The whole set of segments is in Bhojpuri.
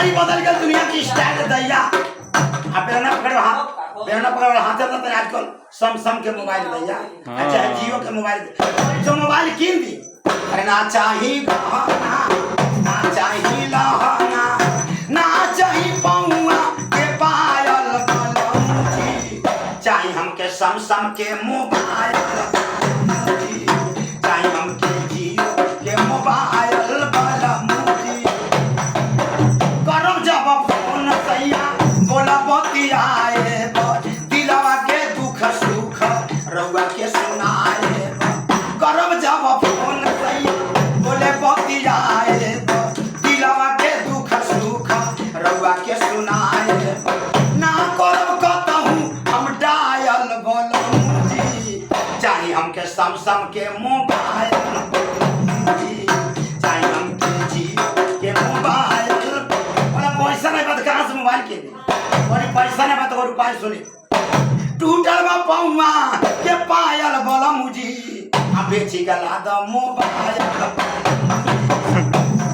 ही बदल गया दुनिया की स्टाइल दैया। आप बेरना पकड़ हाथ में आजकल सम के मोबाइल दैया, चाहे जियो के मोबाइल जो मोबाइल कीन दी। अरे ना चाहिए गहना, ना चाहिए लहंगा, ना चाहिए पौआ के पायल कलौजी, चाहिए हमके सम के मोबाइल, चाहिए हमके जियो के मोबाइल बलमुजी। करब जब फोन सैया बोला बतियाए, दिलवा के दुख सुख रउआ के सुनाए। करब जब फोन सैया बोले बतियाए, दिलवा के दुख सुख रउआ के सुनाए। ना करब कतहूँ हम डायल बलमुजी, चाहिए हमके सम के मोबाइल, चाहिए हमके जियो के मोबाइल। बोला पैसा नहीं बात कहाँ से मोबाइल के दी, और पैसा नहीं बात और उपाय सुनी। टूटल बा पौआ के पायल बलमुजी, आ बेची गला द मोबाइल,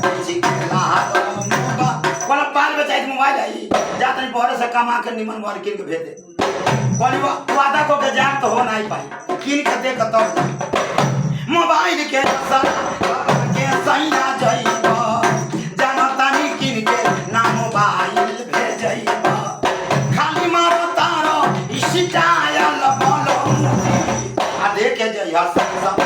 बेची गला द मोबाइल। बोला पायल बेचाई मोबाइल आई जा तनी बहरे से कमा के निमन मोबाइल किन के भेज दे। बोली वादा को के जान तो हो नहीं पाई, किन के दे के तब मोबाइल के सैया जइब, जानतानी किन के ना मोबाइल भेजइब। खाली मारो तारो स्टाइल बलमुजी, आ देखे जइहा सब